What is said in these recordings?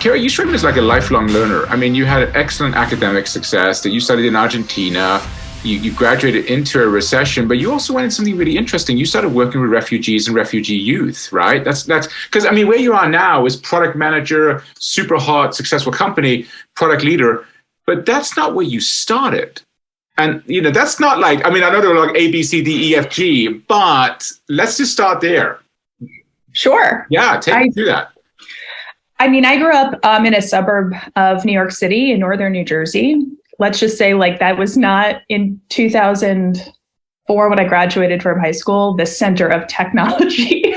Carrie, you struck me as like a lifelong learner. I mean, you had excellent academic success, that you studied in Argentina. You graduated into a recession, but you also went into something really interesting. You started working with refugees and refugee youth, right? That's because, I mean, where you are now is product manager, super hot, successful company, product leader, but that's not where you started. And, you know, that's not like, I mean, I know there were like A, B, C, D, E, F, G, but let's just start there. Sure. Yeah, take me through that. I mean, I grew up in a suburb of New York City in northern New Jersey. Let's just say like that was not in 2004 when I graduated from high school, the center of technology.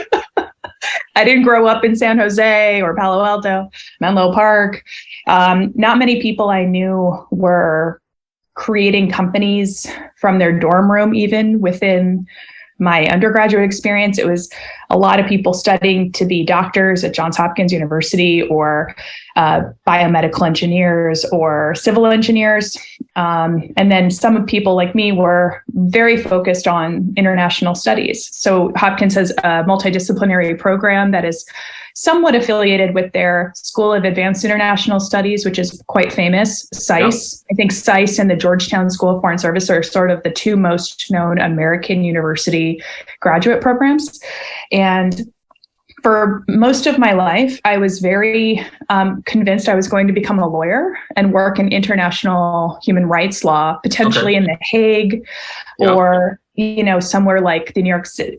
I didn't grow up in San Jose or Palo Alto, Menlo Park. Not many people I knew were creating companies from their dorm room, even within my undergraduate experience. It was a lot of people studying to be doctors at Johns Hopkins University or biomedical engineers or civil engineers. And then some people like me were very focused on international studies. So Hopkins has a multidisciplinary program that is somewhat affiliated with their School of Advanced International Studies, which is quite famous, SAIS. Yep. I think SAIS and the Georgetown School of Foreign Service are sort of the two most known American university graduate programs. And for most of my life, I was very convinced I was going to become a lawyer and work in international human rights law, potentially in The Hague or, you know, somewhere like the New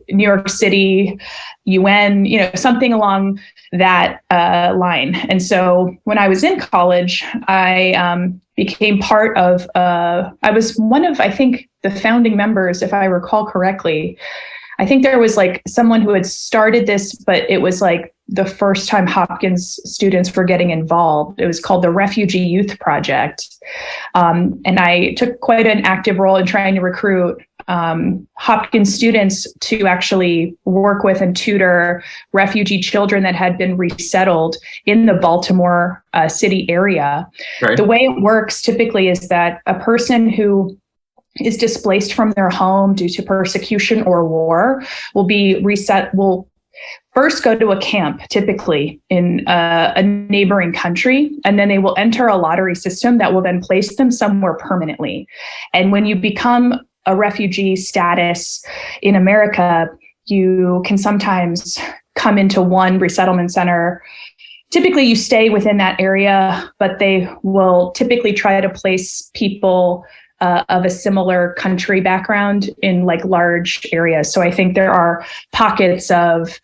York City, UN, you know, something along that line. And so when I was in college, I became part of, I was one of, I think, the founding members, if I recall correctly. I think there was like someone who had started this, but it was like the first time Hopkins students were getting involved. It was called the Refugee Youth Project. And I took quite an active role in trying to recruit Hopkins students to actually work with and tutor refugee children that had been resettled in the Baltimore city area. Right. The way it works typically is that a person who is displaced from their home due to persecution or war will first go to a camp, typically in a neighboring country, and then they will enter a lottery system that will then place them somewhere permanently. And when you become a refugee status in America, you can sometimes come into one resettlement center. Typically, you stay within that area, but they will typically try to place people of a similar country background in like large areas. So I think there are pockets of,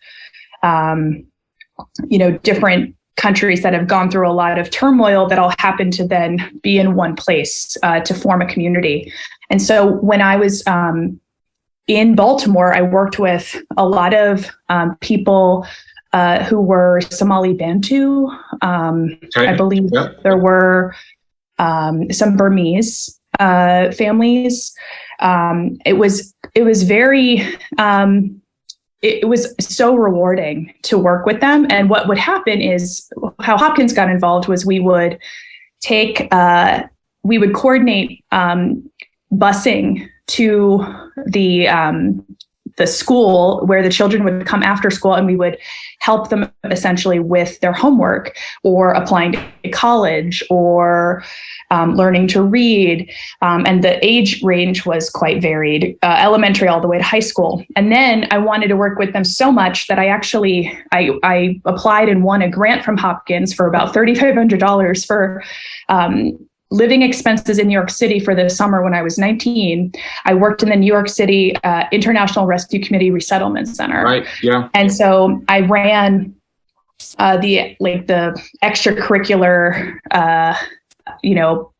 different countries that have gone through a lot of turmoil that all happen to then be in one place to form a community. And so when I was in Baltimore, I worked with a lot of people who were Somali Bantu. I believe there were some Burmese families. It was very, it was so rewarding to work with them. And what would happen is how Hopkins got involved was we would coordinate busing to the school where the children would come after school, and we would help them essentially with their homework or applying to college or learning to read. And the age range was quite varied, elementary all the way to high school. And then I wanted to work with them so much that I applied and won a grant from Hopkins for about $3,500 for living expenses in New York City for the summer when I was 19. I worked in the New York City International Rescue Committee Resettlement Center. Right. Yeah. And so I ran the extracurricular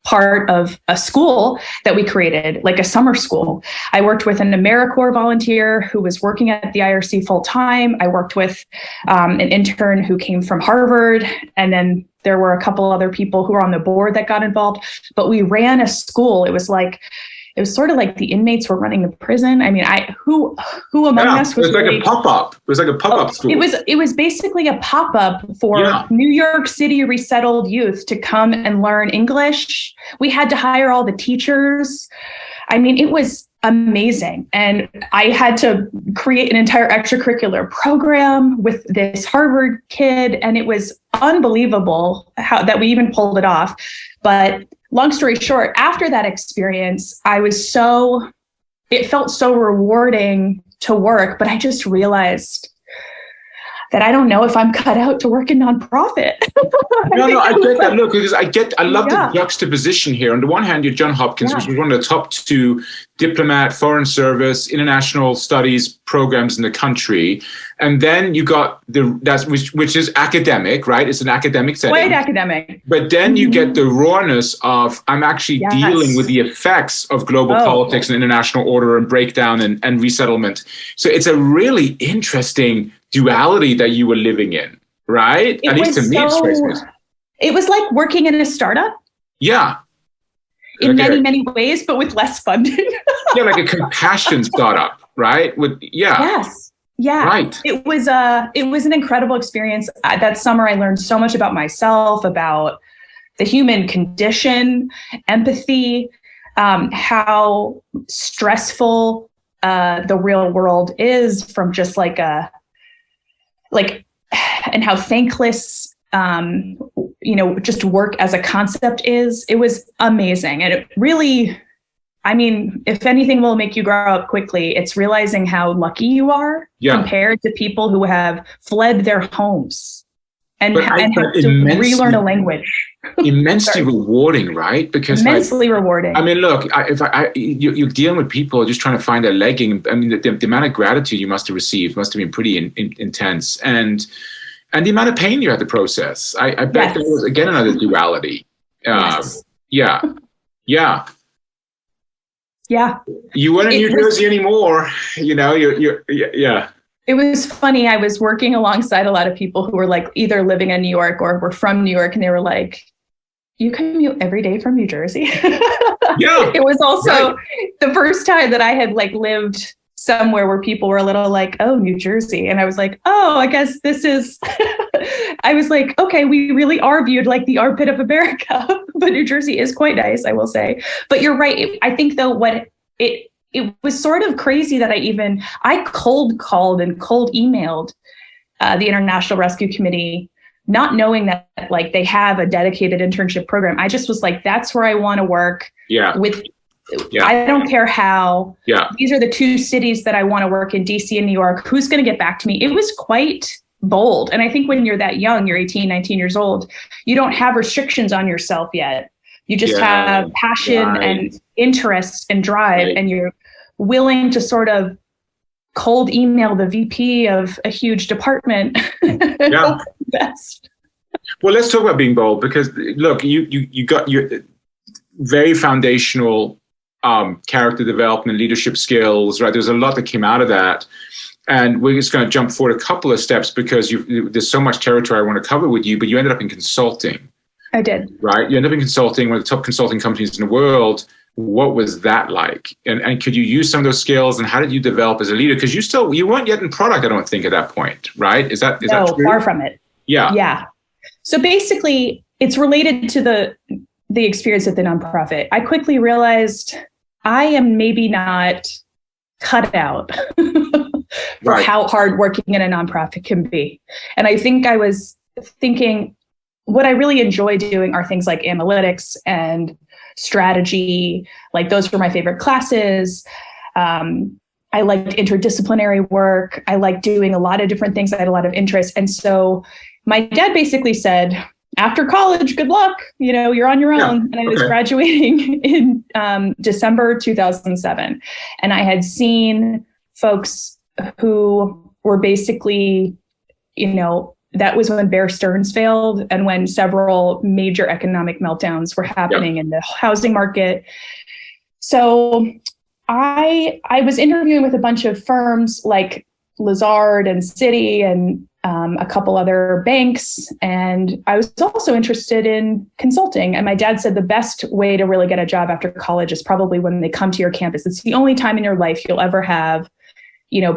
part of a school that we created, like a summer school. I worked with an AmeriCorps volunteer who was working at the IRC full time. I worked with an intern who came from Harvard, and then there were a couple other people who were on the board that got involved. But we ran a school. It was sort of like the inmates were running the prison. I mean, who among us was like a pop-up. It was like a pop-up school. It was basically a pop-up for New York City resettled youth to come and learn English. We had to hire all the teachers. I mean, it was amazing. And I had to create an entire extracurricular program with this Harvard kid. And it was unbelievable how that we even pulled it off. But long story short, after that experience, it felt so rewarding to work, but I just realized that I don't know if I'm cut out to work in nonprofit. No, I get that. Look, because I love the juxtaposition here. On the one hand, you're John Hopkins, which was one of the top 2 diplomat, foreign service, international studies programs in the country. And then you got which is academic, right? It's an academic setting. Quite academic. But then you get the rawness of, I'm actually dealing with the effects of global politics and international order and breakdown and resettlement. So it's a really interesting duality that you were living in, right? At least to me, it was like working in a startup. Yeah. In many ways, but with less funding. Yeah, like a compassion startup, right? Yes. Yeah. Right. It was an incredible experience. That summer, I learned so much about myself, about the human condition, empathy, how stressful the real world is from just and how thankless, just work as a concept is. It was amazing. And it really, if anything will make you grow up quickly, it's realizing how lucky you are compared to people who have fled their homes and have to relearn a language. Immensely rewarding, right? Because immensely rewarding. Look, you're dealing with people just trying to find their legging. The amount of gratitude you must have received must have been pretty intense, and the amount of pain you had to process. I bet there was again another duality. Yeah. You weren't in New Jersey anymore. You're. It was funny. I was working alongside a lot of people who were like either living in New York or were from New York, and they were like, "You commute every day from New Jersey?" Yeah. It was also the first time that I had lived somewhere where people were a little like, "Oh, New Jersey," and I was like, "Oh, I guess this is." I was like, "Okay, we really are viewed like the armpit of America," but New Jersey is quite nice, I will say. But you're right. I think though it was sort of crazy that I cold called and cold emailed the International Rescue Committee, not knowing that they have a dedicated internship program. I just was like, that's where I want to work. I don't care how. These are the 2 cities that I want to work in, DC and New York. Who's going to get back to me? It was quite bold. And I think when you're that young, you're 18, 19 years old, you don't have restrictions on yourself yet. You just have passion and interest and drive, and you're willing to sort of cold email the VP of a huge department. Best. Well, let's talk about being bold, because look, you got your very foundational character development, leadership skills, right? There's a lot that came out of that. And we're just going to jump forward a couple of steps because there's so much territory I want to cover with you, but you ended up in consulting. I did. Right? You ended up in consulting, one of the top consulting companies in the world. What was that like? And could you use some of those skills, and how did you develop as a leader? Because you weren't yet in product, I don't think, at that point, right? Is that true? Far from it. Yeah. So basically, it's related to the experience at the nonprofit. I quickly realized I am maybe not cut out for how hard working in a nonprofit can be. And I think I was thinking, what I really enjoy doing are things like analytics and strategy. Those were my favorite classes. I liked interdisciplinary work. I liked doing a lot of different things. I had a lot of interest. And so my dad basically said, after college, good luck, you're on your own. And I was graduating in December 2007. And I had seen folks who were basically, that was when Bear Stearns failed and when several major economic meltdowns were happening in the housing market. So I was interviewing with a bunch of firms like Lazard and Citi and a couple other banks. And I was also interested in consulting. And my dad said the best way to really get a job after college is probably when they come to your campus. It's the only time in your life you'll ever have,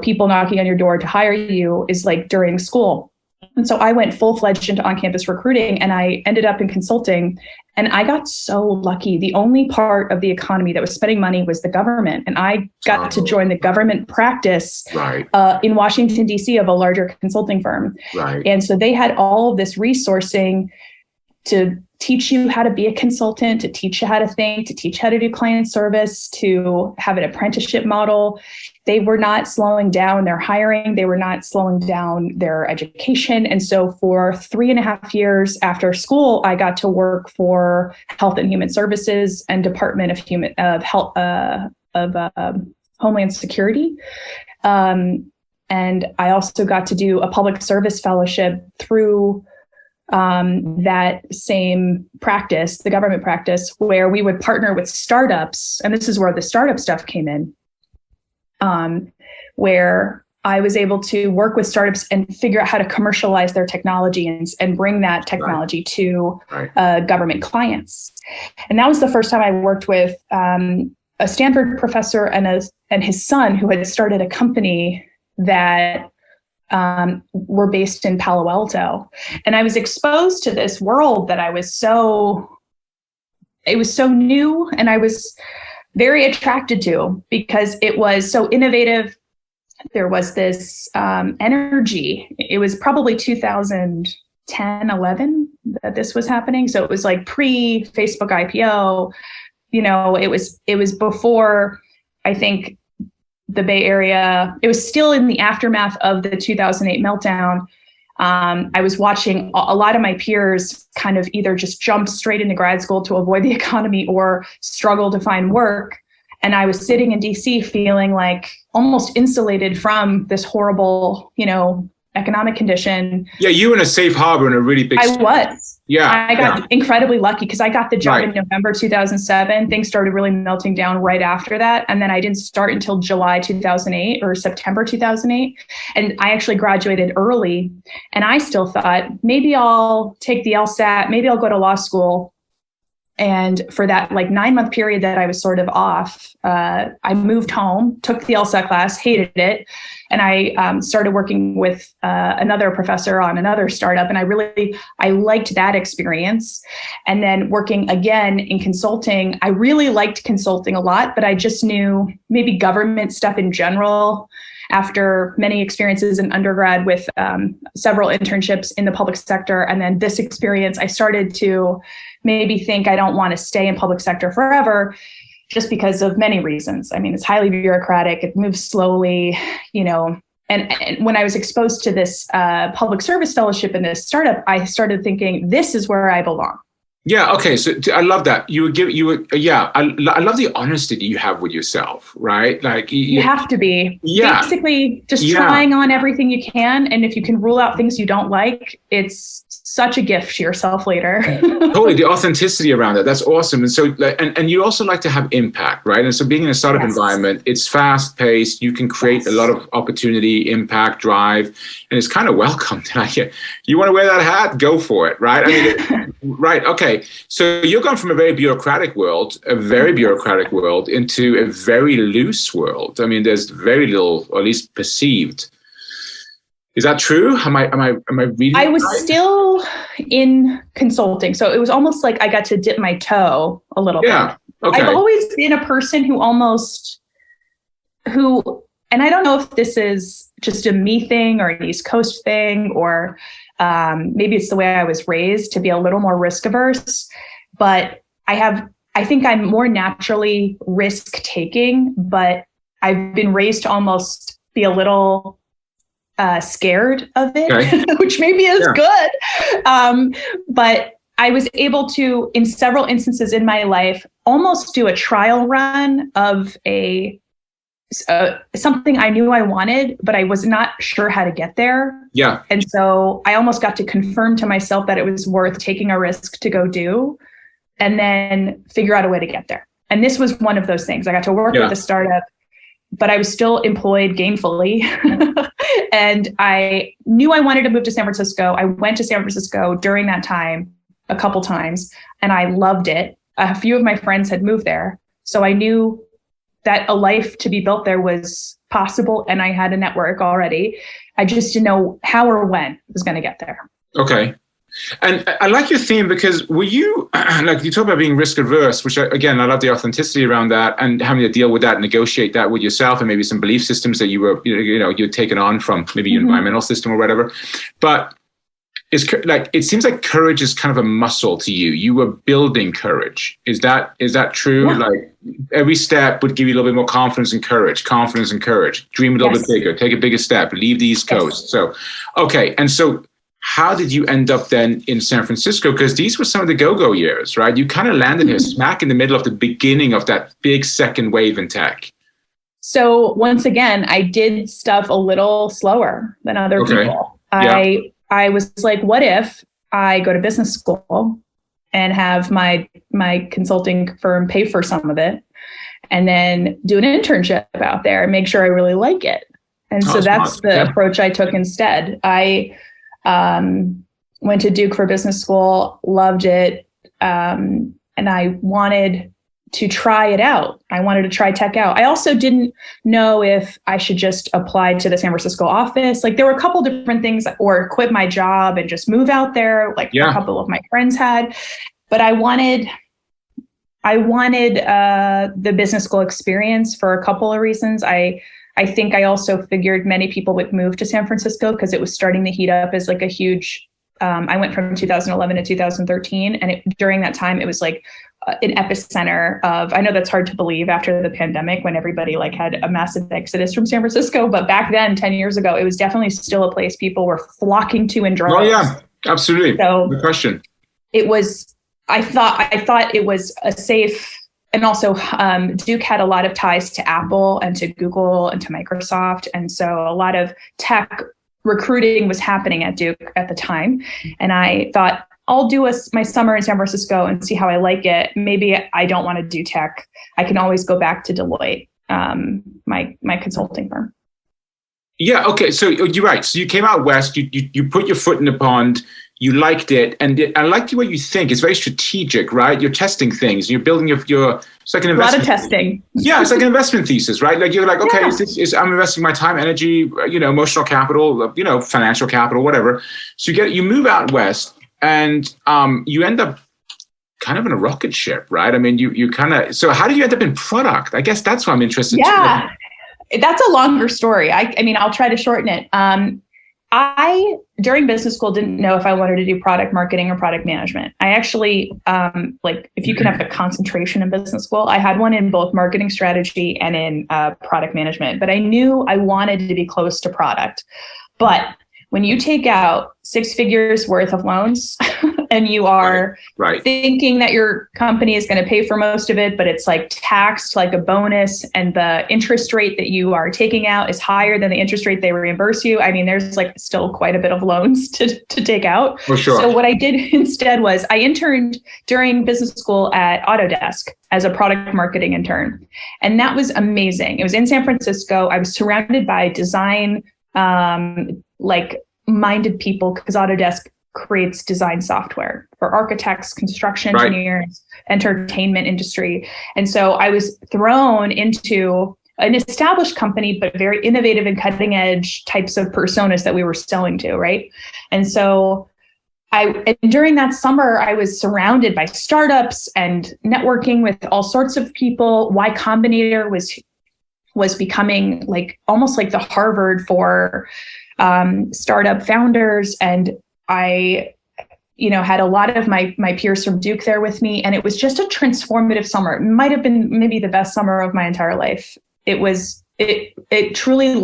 people knocking on your door to hire you is during school. And so I went full-fledged into on-campus recruiting, and I ended up in consulting. And I got so lucky. The only part of the economy that was spending money was the government. And I got to join the government practice in Washington, D.C. of a larger consulting firm. Right. And so they had all of this resourcing to teach you how to be a consultant, to teach you how to think, to teach how to do client service, to have an apprenticeship model. They were not slowing down their hiring. They were not slowing down their education. And so for 3.5 years after school, I got to work for Health and Human Services and Department of Homeland Security. And I also got to do a public service fellowship through that same practice, the government practice, where we would partner with startups. And this is where the startup stuff came in, where I was able to work with startups and figure out how to commercialize their technology and bring that technology to government clients. And that was the first time I worked with a Stanford professor and his son, who had started a company that were based in Palo Alto. And I was exposed to this world that it was so new, and I was very attracted to because it was so innovative. There was this energy. It was probably 2010, 11 that this was happening. So it was like pre-Facebook IPO. It was before, I think, the Bay Area. It was still in the aftermath of the 2008 meltdown. I was watching a lot of my peers kind of either just jump straight into grad school to avoid the economy or struggle to find work. And I was sitting in DC feeling like almost insulated from this horrible, economic condition. Yeah, you were in a safe harbor in a really big I was. Yeah. I got incredibly lucky because I got the job in November 2007. Things started really melting down right after that. And then I didn't start until July 2008 or September 2008. And I actually graduated early. And I still thought, maybe I'll take the LSAT, maybe I'll go to law school. And for that 9-month period that I was sort of off, I moved home, took the LSAT class, hated it. And I started working with another professor on another startup. And I liked that experience. And then working again in consulting, I really liked consulting a lot, but I just knew maybe government stuff in general. After many experiences in undergrad with several internships in the public sector, and then this experience, I started to maybe think I don't want to stay in public sector forever, just because of many reasons. I mean, it's highly bureaucratic, it moves slowly, and when I was exposed to this public service fellowship in this startup, I started thinking, this is where I belong. Yeah. Okay. So I love that. I love the honesty that you have with yourself, right? Like you have to be basically just trying on everything you can. And if you can rule out things you don't like, it's such a gift to yourself later. Totally. The authenticity around that. That's awesome. And so, and you also like to have impact, right? And so being in a startup environment, it's fast paced. You can create a lot of opportunity, impact, drive, and it's kind of welcomed. You want to wear that hat? Go for it. Right. I mean, right. Okay. So you're going from a very bureaucratic world into a very loose world. I mean, there's very little, or at least perceived. Is that true? Am I reading? I was still in consulting, so it was almost like I got to dip my toe a little bit. Okay. I've always been a person who, and I don't know if this is just a me thing or an East Coast thing, or maybe it's the way I was raised to be a little more risk averse, but I think I'm more naturally risk taking, but I've been raised to almost be a little scared of it, which maybe is good. But I was able to, in several instances in my life, almost do a trial run of something I knew I wanted, but I was not sure how to get there. Yeah. And so I almost got to confirm to myself that it was worth taking a risk to go do, and then figure out a way to get there. And this was one of those things. I got to work with a startup, but I was still employed gainfully. And I knew I wanted to move to San Francisco. I went to San Francisco during that time a couple times, and I loved it. A few of my friends had moved there. So I knew that a life to be built there was possible. And I had a network already. I just didn't know how or when I was going to get there. Okay. And I like your theme because were you, like you talk about being risk averse, which again, I love the authenticity around that and having to deal with that, negotiate that with yourself and maybe some belief systems that you'd taken on from maybe your environmental system or whatever. But it seems like courage is kind of a muscle to you. You were building courage. Is that true? Yeah. Like every step would give you a little bit more confidence and courage. Dream a little bit bigger, take a bigger step, leave the East Coast. So, okay. And so how did you end up then in San Francisco? Because these were some of the go-go years, right? You kind of landed here smack in the middle of the beginning of that big second wave in tech. So once again, I did stuff a little slower than other people. Yeah. I was like, what if I go to business school and have my consulting firm pay for some of it and then do an internship out there and make sure I really like it? And so that's the approach I took instead. I went to Duke for business school, loved it. And I wanted to try it out. I wanted to try tech out. I also didn't know if I should just apply to the San Francisco office. Like there were a couple different things, or quit my job and just move out there, like a couple of my friends had. But I wanted the business school experience for a couple of reasons. I think I also figured many people would move to San Francisco because it was starting to heat up as like a huge, I went from 2011 to 2013. And during that time, it was like an epicenter of, I know that's hard to believe after the pandemic when everybody like had a massive exodus from San Francisco. But back then, 10 years ago, it was definitely still a place people were flocking to in droves. Oh yeah, absolutely. So the question. It was, I thought it was a safe. And also, Duke had a lot of ties to Apple and to Google and to Microsoft. And so a lot of tech recruiting was happening at Duke at the time. And I thought, I'll do my summer in San Francisco and see how I like it. Maybe I don't want to do tech. I can always go back to Deloitte, my consulting firm. Yeah, okay. So you're right. So you came out west, you put your foot in the pond. You liked it, and I like the way you think. It's very strategic, right? You're testing things. You're building your it's like an investment. A lot of testing. Yeah, it's like an investment thesis, right? Like you're like, okay, I'm investing my time, energy, emotional capital, financial capital, whatever. So you move out west, and you end up kind of in a rocket ship, right? I mean, you kind of. So how did you end up in product? I guess that's what I'm interested. Yeah, that's a longer story. I mean, I'll try to shorten it. I, during business school, didn't know if I wanted to do product marketing or product management. I actually, if you can have the concentration in business school, I had one in both marketing strategy and in product management, but I knew I wanted to be close to product. But when you take out 6 figures worth of loans and you are thinking that your company is going to pay for most of it, but it's like taxed like a bonus, and the interest rate that you are taking out is higher than the interest rate they reimburse you. I mean, there's like still quite a bit of loans to take out. For sure. So what I did instead was I interned during business school at Autodesk as a product marketing intern. And that was amazing. It was in San Francisco. I was surrounded by design, minded people, because Autodesk creates design software for architects, construction engineers, entertainment industry. And so I was thrown into an established company, but very innovative and cutting edge types of personas that we were selling to, right? And so and during that summer, I was surrounded by startups and networking with all sorts of people. Y Combinator was becoming like almost like the Harvard for startup founders. And I, had a lot of my peers from Duke there with me. And it was just a transformative summer. It might have been maybe the best summer of my entire life. It truly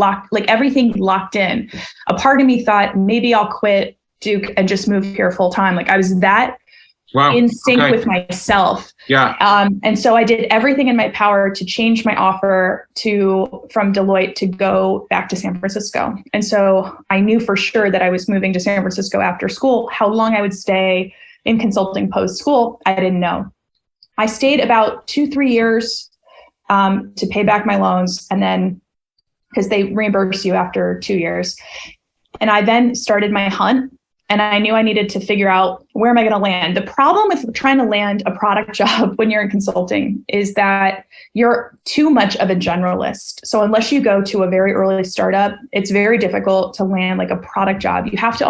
everything locked in. A part of me thought maybe I'll quit Duke and just move here full time. Like I was that in sync with myself. Yeah. And so I did everything in my power to change my offer from Deloitte to go back to San Francisco. And so I knew for sure that I was moving to San Francisco after school. How long I would stay in consulting post school, I didn't know. I stayed about 2-3 years to pay back my loans, and then because they reimburse you after 2 years. And I then started my hunt. And I knew I needed to figure out, where am I going to land? The problem with trying to land a product job when you're in consulting is that you're too much of a generalist. So unless you go to a very early startup, it's very difficult to land like a product job. You have to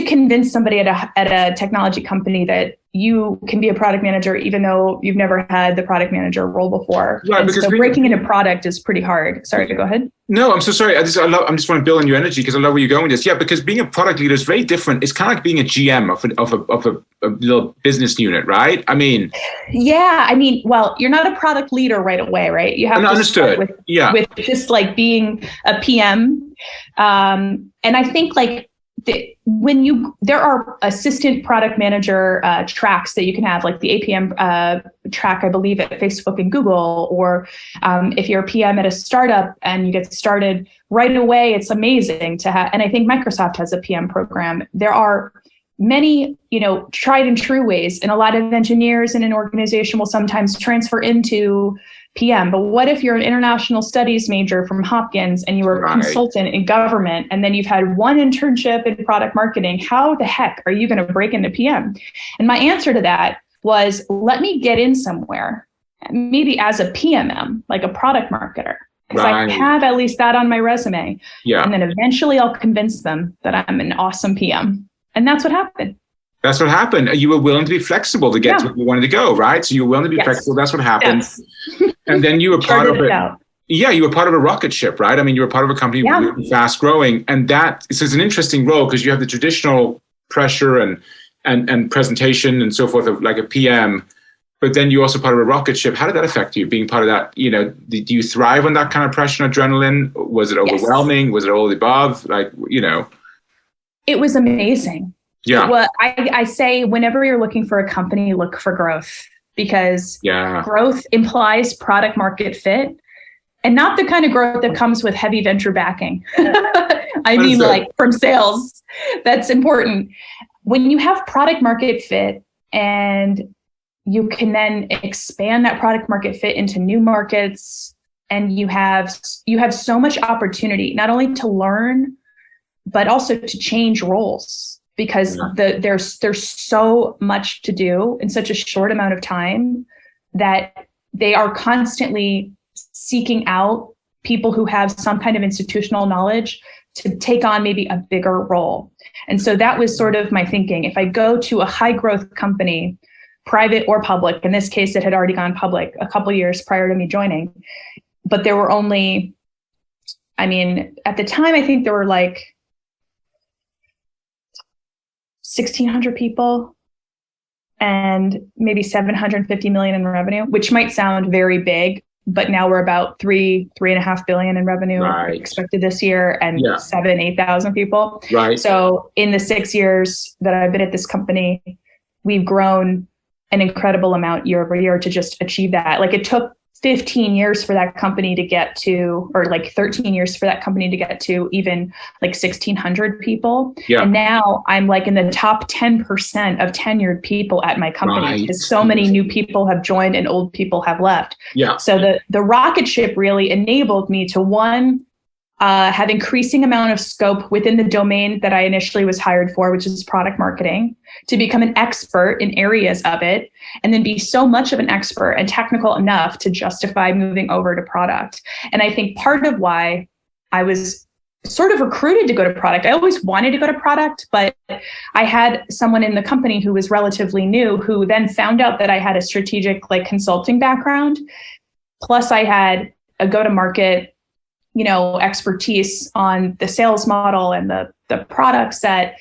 convince somebody at a technology company that you can be a product manager, even though you've never had the product manager role before. Right, so breaking into product is pretty hard. Sorry, go ahead. No, I'm so sorry. I just want to build on your energy because I love where you're going with this. Yeah, because being a product leader is very different. It's kind of like being a GM of a little business unit, right? I mean, yeah. I mean, well, you're not a product leader right away, right? You have to understood. Start with just like being a PM. And I think like, there are assistant product manager tracks that you can have, like the APM track, I believe, at Facebook and Google, or if you're a PM at a startup and you get started right away, it's amazing to have. And I think Microsoft has a PM program. There are many, tried and true ways, and a lot of engineers in an organization will sometimes transfer into PM. But what if you're an international studies major from Hopkins and you were a consultant in government, and then you've had one internship in product marketing? How the heck are you going to break into PM? And my answer to that was, let me get in somewhere, maybe as a PMM, like a product marketer, because I have at least that on my resume. Yeah. And then eventually I'll convince them that I'm an awesome PM. And that's what happened. That's what happened. You were willing to be flexible to get to where you wanted to go, right? So you were willing to be flexible. That's what happened. Yes. And then you were part of it. Yeah, you were part of a rocket ship, right? I mean, you were part of a company really fast growing. And that is an interesting role because you have the traditional pressure and presentation and so forth of like a PM, but then you're also part of a rocket ship. How did that affect you, being part of that? Do you thrive on that kind of pressure and adrenaline? Was it overwhelming? Was it all the above? It was amazing. Yeah. Well, I say whenever you're looking for a company, look for growth, because growth implies product market fit, and not the kind of growth that comes with heavy venture backing. I mean, like from sales. That's important. When you have product market fit and you can then expand that product market fit into new markets, and you have so much opportunity, not only to learn, but also to change roles. Because there's so much to do in such a short amount of time that they are constantly seeking out people who have some kind of institutional knowledge to take on maybe a bigger role. And so that was sort of my thinking. If I go to a high growth company, private or public, in this case, it had already gone public a couple of years prior to me joining, but there were only, at the time, I think there were like 1,600 people and maybe 750 million in revenue, which might sound very big, but now we're about 3.5 billion in revenue expected this year, and 8,000 people. Right. So in the 6 years that I've been at this company, we've grown an incredible amount year over year to just achieve that. Like, it took 15 years for that company to get to, or like 13 years for that company to get to even like 1,600 people. Yeah. And now I'm like in the top 10% of tenured people at my company, because so many new people have joined and old people have left. Yeah. So the rocket ship really enabled me to, one, have increasing amount of scope within the domain that I initially was hired for, which is product marketing, to become an expert in areas of it, and then be so much of an expert and technical enough to justify moving over to product. And I think part of why I was sort of recruited to go to product, I always wanted to go to product, but I had someone in the company who was relatively new, who then found out that I had a strategic consulting background. Plus I had a go-to-market expertise on the sales model and the product set,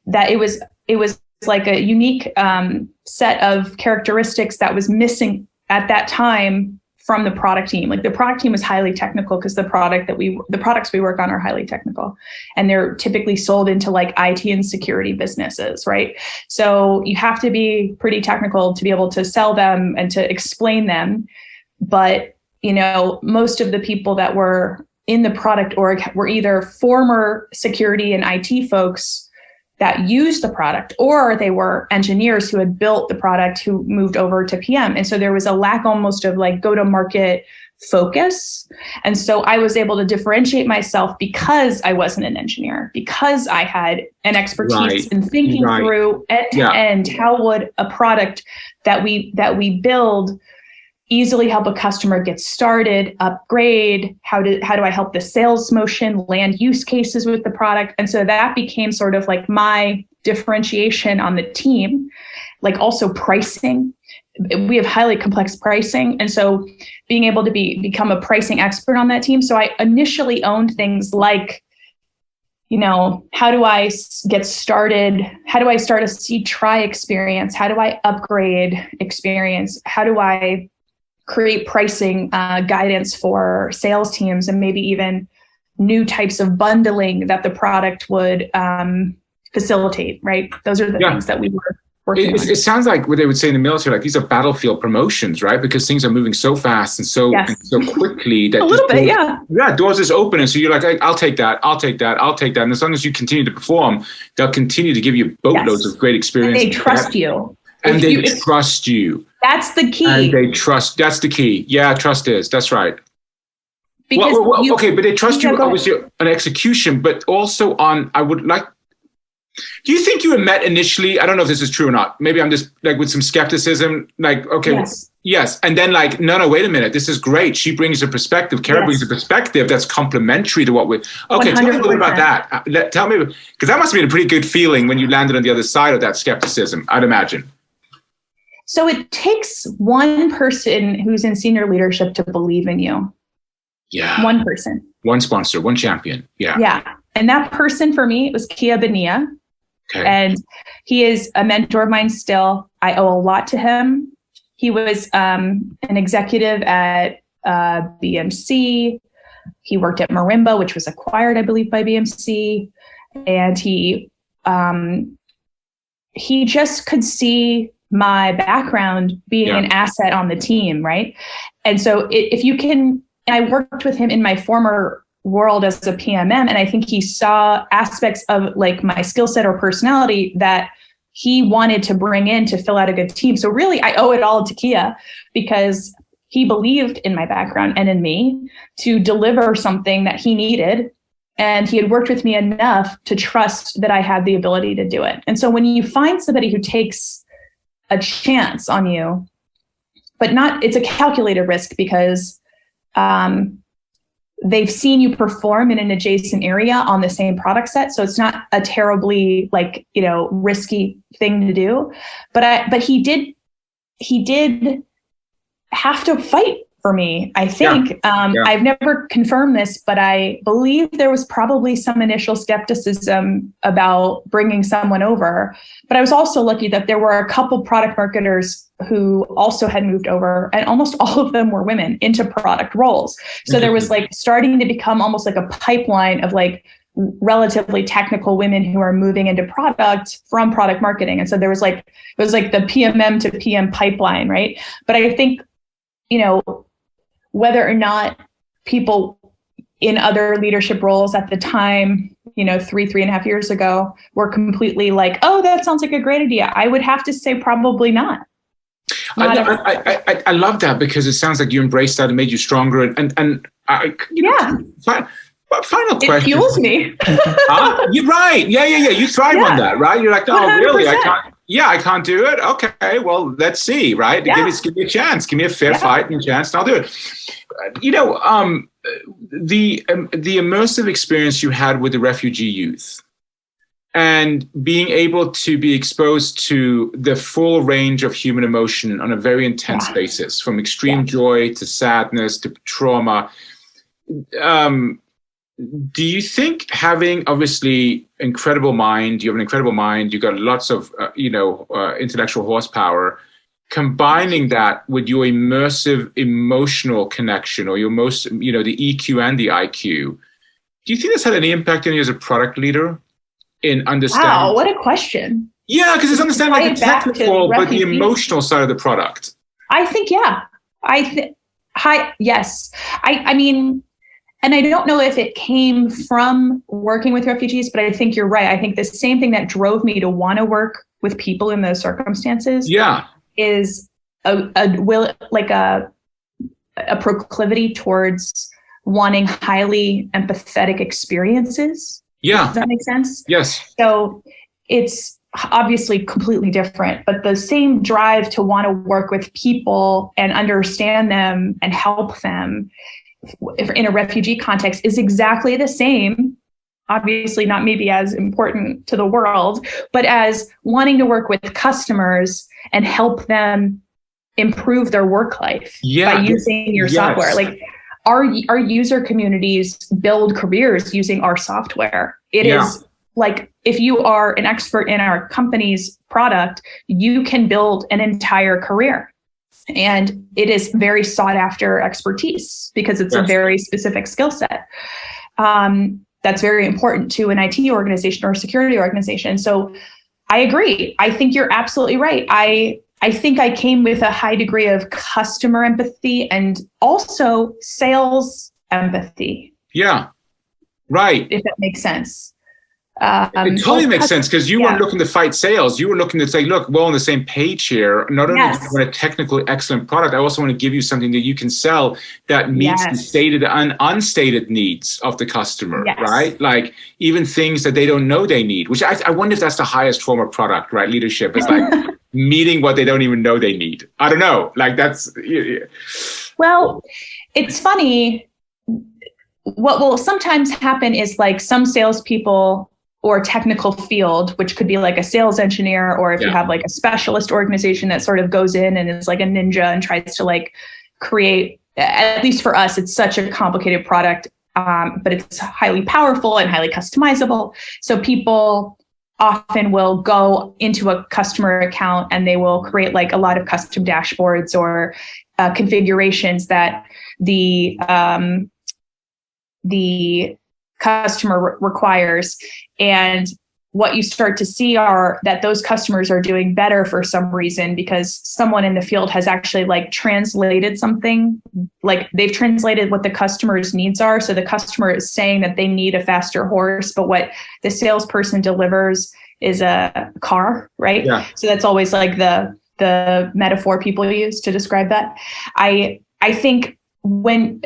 that it was like a unique set of characteristics that was missing at that time from the product team. Like, the product team was highly technical because the products we work on are highly technical, and they're typically sold into like IT and security businesses, right? So you have to be pretty technical to be able to sell them and to explain them. But most of the people that were in the product org were either former security and IT folks that used the product, or they were engineers who had built the product who moved over to PM. And so there was a lack almost of like go-to-market focus. And so I was able to differentiate myself because I wasn't an engineer, because I had an expertise in thinking through end to end, how would a product that we build easily help a customer get started, upgrade, how do I help the sales motion, land use cases with the product. And so that became sort of like my differentiation on the team, like also pricing. We have highly complex pricing. And so being able to become a pricing expert on that team. So I initially owned things like, how do I get started? How do I start a see try experience? How do I upgrade experience? How do I create pricing guidance for sales teams, and maybe even new types of bundling that the product would facilitate, right? Those are the things that we were working on. It sounds like what they would say in the military, like these are battlefield promotions, right? Because things are moving so fast and so quickly that a little bit, yeah, doors is open, and so you're like, I'll take that, and as long as you continue to perform, they'll continue to give you boatloads of great experience. And they trust you. And they trust you. That's the key. And they trust. That's the key. Yeah, trust is. That's right. Because okay, but they trust you obviously on execution, but also on. Do you think you were met initially? I don't know if this is true or not. Maybe I'm just like with some skepticism. Like, okay, yes, and then like, no, wait a minute. This is great. She brings a perspective. Kara brings a perspective that's complementary to what we. Okay, 100%. Tell me a little about that. Tell me, because that must have been a pretty good feeling when you landed on the other side of that skepticism, I'd imagine. So it takes one person who's in senior leadership to believe in you. Yeah. One person. One sponsor, one champion. Yeah. Yeah. And that person for me was Kia Benia. Okay. And he is a mentor of mine still. I owe a lot to him. He was an executive at BMC. He worked at Marimba, which was acquired, I believe, by BMC. And he just could see my background being an asset on the team, right? And so I worked with him in my former world as a PMM, and I think he saw aspects of like my skill set or personality that he wanted to bring in to fill out a good team. So really, I owe it all to Kia, because he believed in my background and in me to deliver something that he needed. And he had worked with me enough to trust that I had the ability to do it. And so when you find somebody who takes a chance on you, but it's a calculated risk, because they've seen you perform in an adjacent area on the same product set. So it's not a terribly risky thing to do. But he did have to fight for me, I think. I've never confirmed this, but I believe there was probably some initial skepticism about bringing someone over. But I was also lucky that there were a couple product marketers who also had moved over, and almost all of them were women into product roles. So there was like starting to become almost like a pipeline of like relatively technical women who are moving into product from product marketing. And so it was like the PMM to PM pipeline, right? But I think, whether or not people in other leadership roles at the time, 3.5 years ago, were completely like, oh, that sounds like a great idea, I would have to say probably not. I love that, because it sounds like you embraced that and made you stronger. And final question. It fuels me. You're right. Yeah. You thrive on that, right? You're like, oh, 100%. Really? I can't do it. Okay, well, let's see, right? Give me a chance. Give me a fair fight and chance, and I'll do it. The immersive experience you had with the refugee youth, and being able to be exposed to the full range of human emotion on a very intense basis, from extreme joy to sadness to trauma. Do you think, having obviously incredible mind, you have an incredible mind, you've got lots of, intellectual horsepower, combining that with your immersive emotional connection, or your most, the EQ and the IQ, do you think this had any impact on you as a product leader in understanding? Wow, what a question. Yeah, because it's understanding like the technical, but the emotional side of the product. I think, yes. I mean, and I don't know if it came from working with refugees, but I think you're right. I think the same thing that drove me to want to work with people in those circumstances is an a proclivity towards wanting highly empathetic experiences. Yeah. Does that make sense? Yes. So it's obviously completely different, but the same drive to want to work with people and understand them and help them in a refugee context is exactly the same. Obviously not maybe as important to the world, but as wanting to work with customers and help them improve their work life by using your software. Like our user communities build careers using our software. It is like, if you are an expert in our company's product, you can build an entire career. And it is very sought after expertise because it's a very specific skill set. That's very important to an IT organization or a security organization. So I agree. I think you're absolutely right. I think I came with a high degree of customer empathy and also sales empathy. Yeah, right. If that makes sense. It totally makes sense, because you weren't looking to fight sales. You were looking to say, look, we're on the same page here. Not only do you want a technically excellent product, I also want to give you something that you can sell that meets the stated and unstated needs of the customer, right? Like even things that they don't know they need, which I wonder if that's the highest form of product, right? Leadership is like meeting what they don't even know they need. I don't know. Like that's... Well, it's funny. What will sometimes happen is like some salespeople or technical field, which could be like a sales engineer, or if you have like a specialist organization that sort of goes in and is like a ninja and tries to like create, at least for us, it's such a complicated product, but it's highly powerful and highly customizable. So people often will go into a customer account and they will create like a lot of custom dashboards or configurations that the customer requires. And what you start to see are that those customers are doing better for some reason because someone in the field has actually like translated something, like they've translated what the customer's needs are. So the customer is saying that they need a faster horse, but what the salesperson delivers is a car, right? Yeah. So that's always like the metaphor people use to describe that. I think when,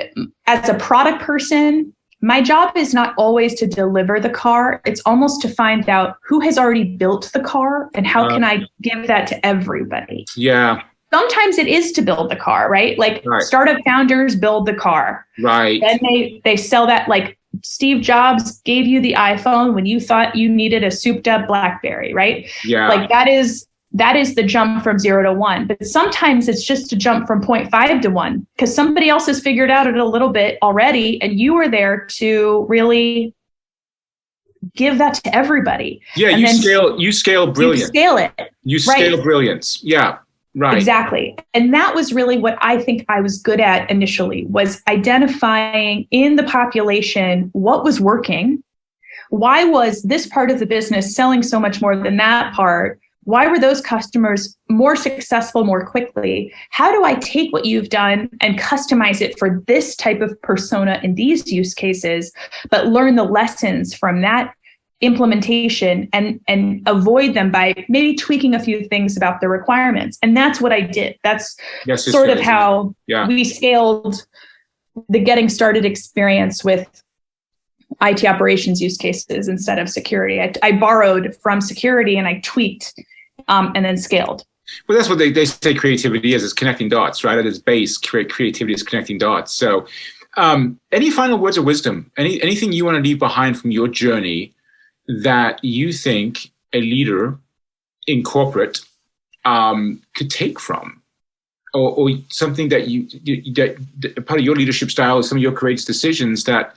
as a product person, my job is not always to deliver the car. It's almost to find out who has already built the car and how can I give that to everybody. Yeah. Sometimes it is to build the car, right? Like startup founders build the car. Right. Then they sell that, like Steve Jobs gave you the iPhone when you thought you needed a souped up BlackBerry, right? Yeah. Like that is the jump from 0 to 1. But sometimes it's just a jump from 0.5 to 1 because somebody else has figured out it a little bit already. And you were there to really give that to everybody. Yeah, and you scale brilliance. You scale it. You scale brilliance. Yeah, right. Exactly. And that was really what I think I was good at initially, was identifying in the population what was working. Why was this part of the business selling so much more than that part? Why were those customers more successful more quickly? How do I take what you've done and customize it for this type of persona in these use cases, but learn the lessons from that implementation and avoid them by maybe tweaking a few things about the requirements? And that's what I did. That's sort of how we scaled the getting started experience with IT operations use cases instead of security. I borrowed from security and I tweaked and then scaled. Well, that's what they say creativity is connecting dots, right? At its base, creativity is connecting dots. So any final words of wisdom, anything you want to leave behind from your journey that you think a leader in corporate could take from, or something that that part of your leadership style, some of your courageous decisions that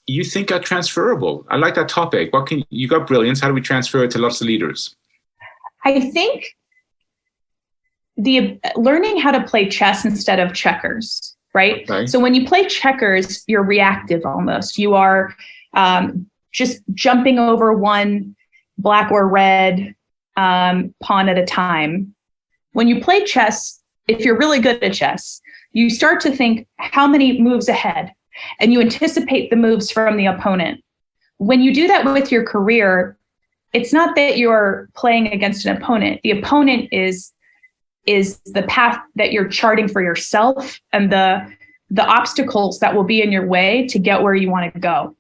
you think are transferable? I like that topic. You got brilliance. How do we transfer it to lots of leaders? I think learning how to play chess instead of checkers, right? Okay. So when you play checkers, you're reactive almost. You are just jumping over one black or red pawn at a time. When you play chess, if you're really good at chess, you start to think how many moves ahead, and you anticipate the moves from the opponent. When you do that with your career, it's not that you're playing against an opponent. The opponent is is the path that you're charting for yourself and the obstacles that will be in your way to get where you want to go.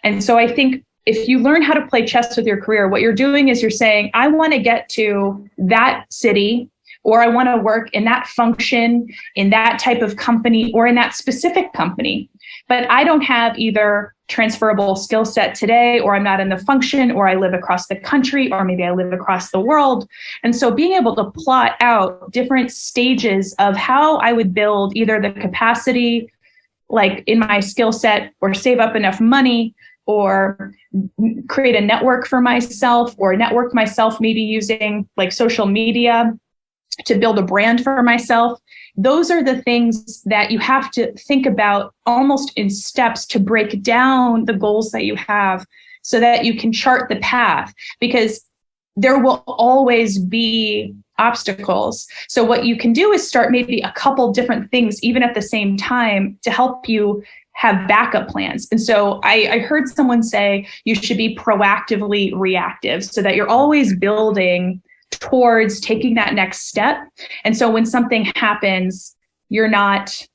And so I think if you learn how to play chess with your career, what you're doing is you're saying, I want to get to that city, or I want to work in that function, in that type of company, or in that specific company. But I don't have either transferable skill set today, or I'm not in the function, or I live across the country, or maybe I live across the world. And so being able to plot out different stages of how I would build either the capacity, like in my skill set, or save up enough money, or create a network for myself, or network myself maybe using like social media to build a brand for myself. Those are the things that you have to think about almost in steps to break down the goals that you have so that you can chart the path, because there will always be obstacles. So what you can do is start maybe a couple different things, even at the same time, to help you have backup plans. And so I heard someone say you should be proactively reactive, so that you're always building towards taking that next step. And so when something happens, you're not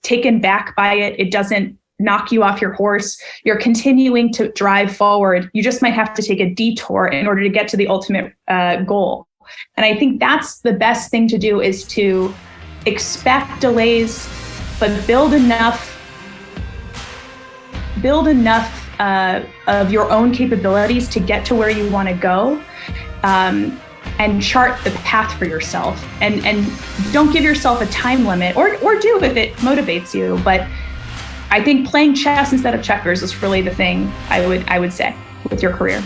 taken back by it. It doesn't knock you off your horse. You're continuing to drive forward. You just might have to take a detour in order to get to the ultimate goal. And I think that's the best thing to do, is to expect delays, but build enough of your own capabilities to get to where you want to go, and chart the path for yourself. And don't give yourself a time limit, or do if it motivates you. But I think playing chess instead of checkers is really the thing I would say with your career.